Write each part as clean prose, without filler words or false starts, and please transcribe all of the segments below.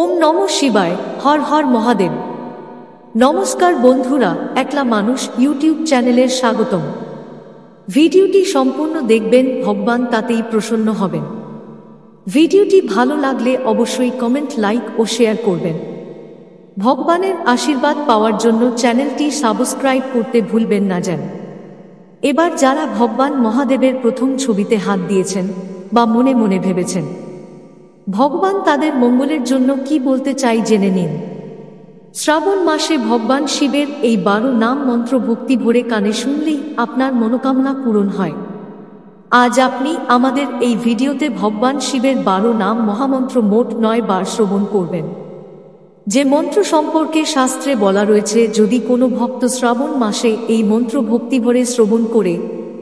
ওম নমঃ শিবায়। হর হর মহাদেব। নমস্কার বন্ধুরা, একলা মানুষ ইউটিউব চ্যানেলের স্বাগতম। ভিডিওটি সম্পূর্ণ দেখবেন, ভগবান তাতেই প্রসন্ন হবেন। ভিডিওটি ভালো লাগলে অবশ্যই কমেন্ট, লাইক ও শেয়ার করবেন। ভগবানের আশীর্বাদ পাওয়ার জন্য চ্যানেলটি সাবস্ক্রাইব করতে ভুলবেন না যেন। এবার যারা ভগবান মহাদেবের প্রথম ছবিতে হাত দিয়েছেন বা মনে মনে ভেবেছেন ভগবান তাদের মঙ্গলের জন্য কি বলতে চাই জেনে নিন। শ্রাবণ মাসে ভগবান শিবের এই 12 নাম মন্ত্র ভক্তি ভরে কানে শুনলেই আপনার মনোকামনা পূরণ হয়। আজ আপনি আমাদের এই ভিডিওতে ভগবান শিবের 12 নাম মহামন্ত্র মোট 9 বার শ্রবণ করবেন। যে মন্ত্র সম্পর্কে শাস্ত্রে বলা রয়েছে, যদি কোনো ভক্ত শ্রাবণ মাসে এই মন্ত্র ভক্তি ভরে শ্রবণ করে,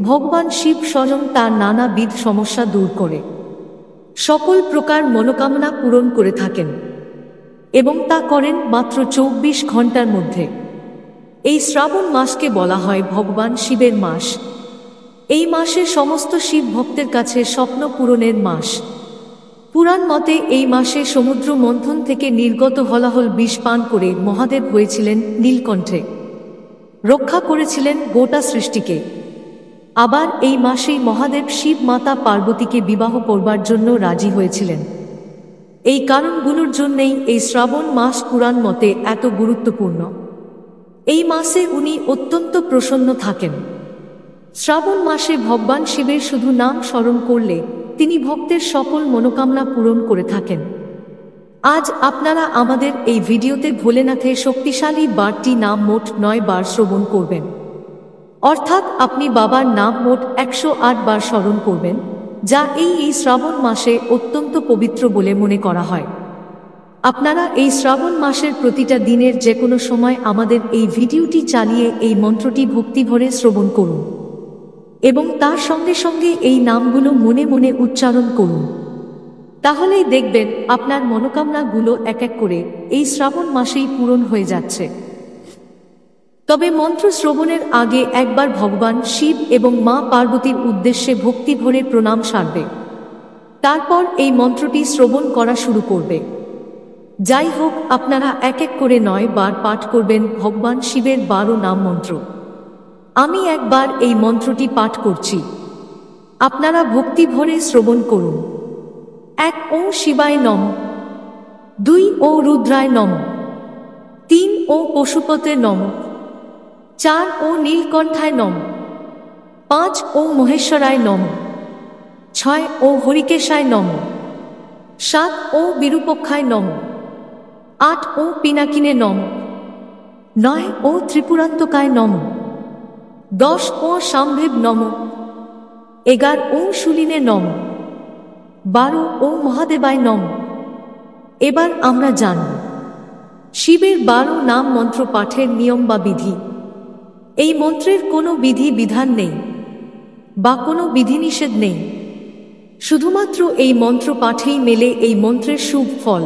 ভগবান শিব স্বয়ং তার নানাবিধ সমস্যা দূর করে সকল প্রকার মনোকামনা পূরণ করে থাকেন এবং তা করেন মাত্র 24 ঘন্টার মধ্যে। এই শ্রাবণ মাসকে বলা হয় ভগবান শিবের মাস। এই মাসে সমস্ত শিব ভক্তের কাছে স্বপ্ন পূরণের মাস। পুরাণ মতে এই মাসে সমুদ্র মন্থন থেকে নির্গত হলাহল বিষ পান করে মহাদেব হয়েছিলেন নীলকণ্ঠে, রক্ষা করেছিলেন গোটা সৃষ্টিকে। আবার এই মাসেই মহাদেব শিব মাতা পার্বতীকে বিবাহ করবার জন্য রাজি হয়েছিলেন। এই কারণগুলোর জন্যই এই শ্রাবণ মাস পুরাণ মতে এত গুরুত্বপূর্ণ। এই মাসে উনি অত্যন্ত প্রসন্ন থাকেন। শ্রাবণ মাসে ভগবান শিবের শুধু নাম স্মরণ করলে তিনি ভক্তের সকল মনোকামনা পূরণ করে থাকেন। আজ আপনারা আমাদের এই ভিডিওতে ভোলেনাথের শক্তিশালী 12টি নাম মোট 9 বার শ্রবণ করবেন। অর্থাৎ আপনি বাবার নাম মোট 108 বার স্মরণ করবেন, যা এই শ্রাবণ মাসে অত্যন্ত পবিত্র বলে মনে করা হয়। আপনারা এই শ্রাবণ মাসের প্রতিটা দিনের যে কোনো সময় আমাদের এই ভিডিওটি চালিয়ে এই মন্ত্রটি ভক্তিভরে শ্রবণ করুন এবং তার সঙ্গে সঙ্গে এই নামগুলো মনে মনে উচ্চারণ করুন। তাহলেই দেখবেন আপনার মনোকামনাগুলো এক এক করে এই শ্রাবণ মাসেই পূরণ হয়ে যাচ্ছে। তবে মন্ত্র শ্রবণের আগে একবার ভগবান শিব এবং মা পার্বতীর উদ্দেশ্যে ভক্তি ভরে প্রণাম সারবে। তারপর এই মন্ত্রটি শ্রবণ করা শুরু করবে। যাই হোক, আপনারা এক এক করে 9 বার পাঠ করবেন ভগবান শিবের 12 নাম মন্ত্র। আমি একবার এই মন্ত্রটি পাঠ করছি, আপনারা ভক্তি ভরে শ্রবণ করুন। 1 ওম শিবায় নমঃ, 2 ওম রুদ্রায় নমঃ, 3 ওম পশুপতে নমঃ, 4 ওম নীলকণ্ঠায় নমঃ, 5 ওম মহেশ্বরায় নমঃ, 6 ওম হরিকেশায় নমঃ, 7 ওম বিরূপক্ষায় নমঃ, 8 ওম পিনাকিনে নমঃ, 9 ওম ত্রিপুরান্তকায় নমঃ, 10 ওম শাম্ভেব নমঃ, 11 ওম শূলিনে নমঃ, 12 ওম মহাদেবায় নমঃ। এবার আমরা জানব শিবের 12 নাম মন্ত্র পাঠের নিয়ম বা বিধি। এই মন্ত্রের কোনো বিধি বিধান নেই বা কোনো বিধিনিষেধ নেই। শুধুমাত্র এই মন্ত্র পাঠেই মেলে এই মন্ত্রের শুভ ফল।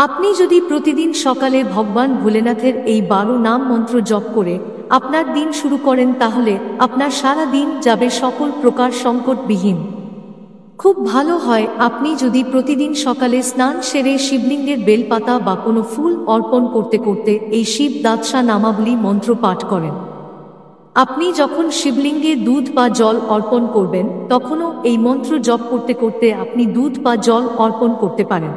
আপনি যদি প্রতিদিন সকালে ভগবান ভোলেনাথের এই 12 নাম মন্ত্র জপ করে আপনার দিন শুরু করেন, তাহলে আপনার সারা দিন যাবে সকল প্রকার সংকটবিহীন। খুব ভালো হয় আপনি যদি প্রতিদিন সকালে স্নান সেরে শিবলিঙ্গের বেলপাতা বা কোনো ফুল অর্পণ করতে করতে এই শিব দাদশা নামাবলী মন্ত্র পাঠ করেন। আপনি যখন শিবলিঙ্গে দুধ বা জল অর্পণ করবেন, তখনও এই মন্ত্র জপ করতে করতে আপনি দুধ বা জল অর্পণ করতে পারেন।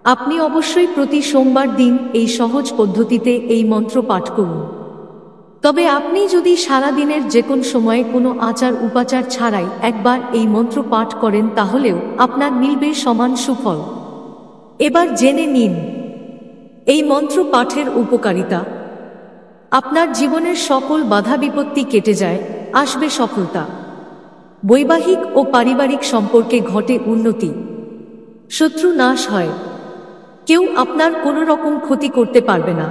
আপনি অবশ্যই প্রতি সোমবার দিন এই সহজ পদ্ধতিতে এই মন্ত্র পাঠ করুন। তবে আপনি যদি সারা দিনের যে কোন সময়ে কোনো আচার উপাচার ছাড়াই একবার এই মন্ত্র পাঠ করেন, তাহলেও আপনার মিলবে সমান সুফল। এবার জেনে নিন এই মন্ত্র পাঠের উপকারিতা। আপনার জীবনের সকল বাধা বিপত্তি কেটে যায়, আসবে সফলতা। বৈবাহিক ও পারিবারিক সম্পর্কে ঘটে উন্নতি, শত্রু নাশ হয়, কেউ আপনার কোনো রকম ক্ষতি করতে পারবে না।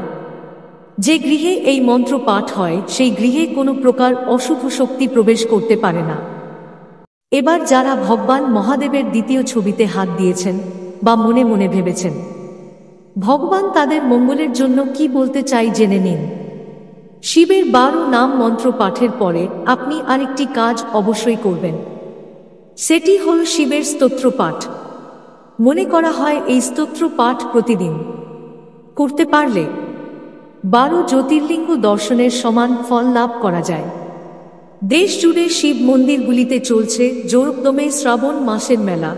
যে গৃহে এই মন্ত্র পাঠ হয় সেই গৃহে কোনো প্রকার অশুভ শক্তি প্রবেশ করতে পারে না। এবার যারা ভগবান মহাদেবের দ্বিতীয় ছবিতে হাত দিয়েছেন বা মনে মনে ভেবেছেন ভগবান তাদের মঙ্গলের জন্য কি বলতে চাই জেনে নিন। শিবের 12 নাম মন্ত্র পাঠের পরে আপনি আরেকটি কাজ অবশ্যই করবেন, সেটি হল শিবের স্তোত্র পাঠ। মনে করা হয় এই স্তোত্র পাঠ প্রতিদিন করতে পারলে 12 জ্যোতির্লিঙ্গ দর্শনের সমান ফল লাভ করা যায়। দেশ জুড়ে শিব মন্দিরগুলিতে চলছে জোরকদমে শ্রাবণ মাসের মেলা।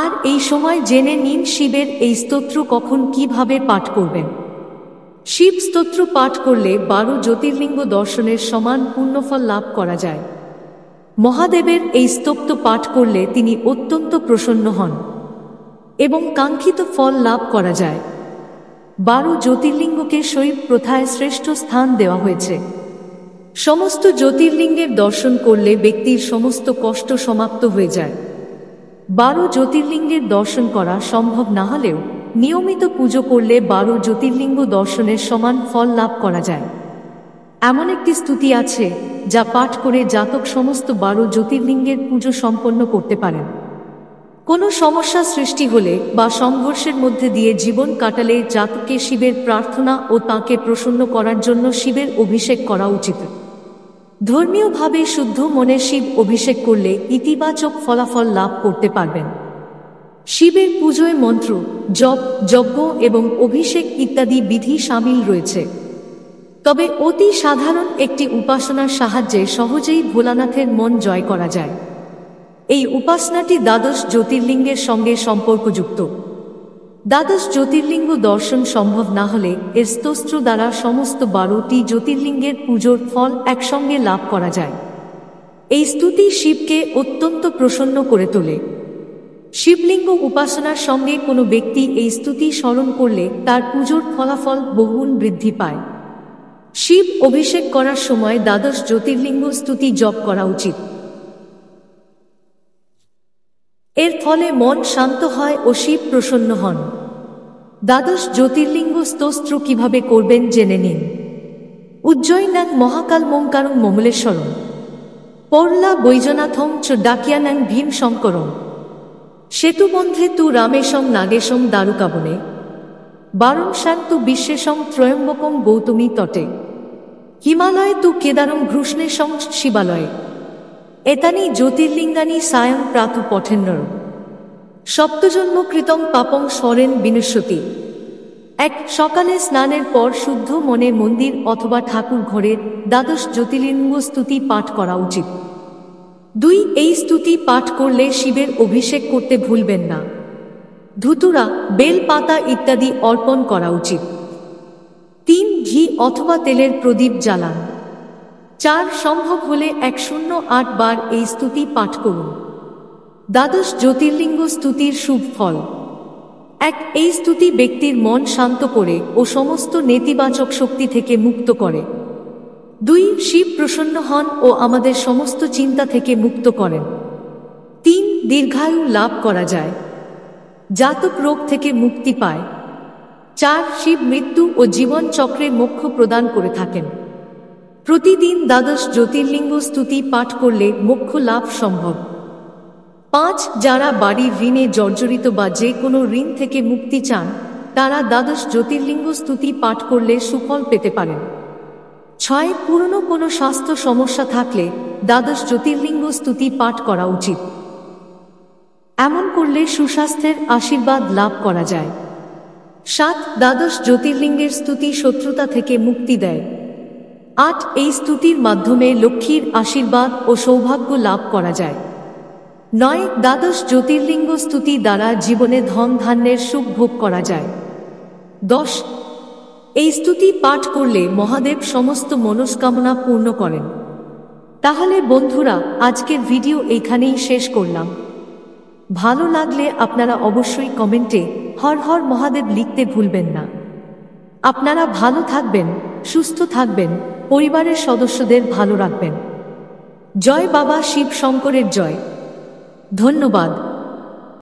আর এই সময় জেনে নিন শিবের এই স্তোত্র কখন কিভাবে পাঠ করবেন। শিব স্তোত্র পাঠ করলে 12 জ্যোতির্লিঙ্গ দর্শনের সমান পুণ্যফল লাভ করা যায়। মহাদেবের এই স্তোত্র পাঠ করলে তিনি অত্যন্ত প্রসন্ন হন এবং কাঙ্ক্ষিত ফল লাভ করা যায়। 12 জ্যোতির্লিঙ্গকে শৈব প্রথায় শ্রেষ্ঠ স্থান দেওয়া হয়েছে। সমস্ত জ্যোতির্লিঙ্গের দর্শন করলে ব্যক্তির সমস্ত কষ্ট সমাপ্ত হয়ে যায়। 12 জ্যোতির্লিঙ্গের দর্শন করা সম্ভব না হলেও নিয়মিত পুজো করলে 12 জ্যোতির্লিঙ্গ দর্শনের সমান ফল লাভ করা যায়। এমন একটি স্তুতি আছে যা পাঠ করে জাতক সমস্ত 12 জ্যোতির্লিঙ্গের পুজো সম্পন্ন করতে পারেন। কোনো সমস্যা সৃষ্টি হলে বা সংঘর্ষের মধ্যে দিয়ে জীবন কাটালে জাতককে শিবের প্রার্থনা ও তাঁকে প্রসন্ন করার জন্য শিবের অভিষেক করা উচিত। ধর্মীয়ভাবে শুদ্ধ মনে শিব অভিষেক করলে ইতিবাচক ফলাফল লাভ করতে পারবেন। শিবের পুজোয় মন্ত্র, জপ, যজ্ঞ এবং অভিষেক ইত্যাদি বিধি শামিল রয়েছে। তবে অতি সাধারণ একটি উপাসনার সাহায্যে সহজেই ভোলানাথের মন জয় করা যায়। এই উপাসনাটি 12 জ্যোতির্লিঙ্গের সঙ্গে সম্পর্কযুক্ত। 12 জ্যোতির্লিঙ্গ দর্শন সম্ভব না হলে এর স্তোত্র দ্বারা সমস্ত 12টি জ্যোতির্লিঙ্গের পুজোর ফল একসঙ্গে লাভ করা যায়। এই স্তুতি শিবকে অত্যন্ত প্রসন্ন করে তোলে। শিবলিঙ্গ উপাসনার সঙ্গে কোনো ব্যক্তি এই স্তুতি স্মরণ করলে তার পুজোর ফলাফল বহুগুণ বৃদ্ধি পায়। শিব অভিষেক করার সময় 12 জ্যোতির্লিঙ্গ স্তুতি জপ করা উচিত। এর ফলে মন শান্ত হয় ও শিব প্রসন্ন হন। 12 জ্যোতির্লিঙ্গ স্তোত্র কিভাবে করবেন জেনে নিন। উজ্জয়িনাং মহাকালমঙ্কারং মমলেশ্বরং পরলা বৈজনাথং চ ডাকিয়ানাং ভীম শঙ্করং সেতুবন্ধে তু রামেশং নাগেশং দারুকাবনে বারংশাং তু বিশ্বেশং ত্রয়ম্বকং গৌতমী তটে হিমালয়ে তু কেদারং ঘৃষ্ণেশং শিবালয়ে এতানি জ্যোতির্লিঙ্গানি সায়ং প্রাতু পঠেন্নর সপ্তজন্ম কৃতং পাপং স্মরেন বিনশ্যতি। এক, সকালে স্নানের পর শুদ্ধ মনে মন্দির অথবা ঠাকুর ঘরের 12 জ্যোতির্লিঙ্গ স্তুতি পাঠ করা উচিত। 2, এই স্তুতি পাঠ করলে শিবের অভিষেক করতে ভুলবেন না। ধুতুরা, বেল পাতা ইত্যাদি অর্পণ করা উচিত। 3, ঘি অথবা তেলের প্রদীপ জ্বালান। 4, সম্ভব হলে 108 বার এই স্তুতি পাঠ করুন। 12 জ্যোতির্লিঙ্গ স্তুতির শুভ ফল। 1, এই স্তুতি ব্যক্তির মন শান্ত করে ও সমস্ত নেতিবাচক শক্তি থেকে মুক্ত করে। 2, শিব প্রসন্ন হন ও আমাদের সমস্ত চিন্তা থেকে মুক্ত করেন। 3, দীর্ঘায়ু লাভ করা যায়, জাতক রোগ থেকে মুক্তি পায়। 4, শিব মৃত্যু ও জীবন চক্রে মোক্ষ প্রদান করে থাকেন। প্রতিদিন 12 জ্যোতির্লিঙ্গ স্তুতি পাঠ করলে মোক্ষ লাভ সম্ভব। 5, যারা বাড়ির ঋণে জর্জরিত বা যে কোনো ঋণ থেকে মুক্তি চান তারা 12 জ্যোতির্লিঙ্গ স্তুতি পাঠ করলে সুফল পেতে পারেন। 6, পুরনো কোনো স্বাস্থ্য সমস্যা থাকলে 12 জ্যোতির্লিঙ্গ স্তুতি পাঠ করা উচিত। এমন করলে সুস্বাস্থ্যের আশীর্বাদ লাভ করা যায়। 7, 12 জ্যোতির্লিঙ্গের স্তুতি শত্রুতা থেকে মুক্তি দেয়। 8, এই স্তুতির মাধ্যমে লক্ষ্মীর আশীর্বাদ ও সৌভাগ্য লাভ করা যায়। 9, 12 জ্যোতির্লিঙ্গ স্তুতি দ্বারা জীবনে ধন ধান্যের সুখ ভোগ করা যায়। 10, এই স্তুতি পাঠ করলে মহাদেব সমস্ত মনস্কামনা পূর্ণ করেন। তাহলে বন্ধুরা, আজকের ভিডিও এইখানেই শেষ করলাম। ভালো লাগলে আপনারা অবশ্যই কমেন্টে হর হর মহাদেব লিখতে ভুলবেন না। আপনারা ভালো থাকবেন, সুস্থ থাকবেন, পরিবারের সদস্যদের ভালো রাখবেন। জয় বাবা শিব শঙ্করের জয়। ধন্যবাদ।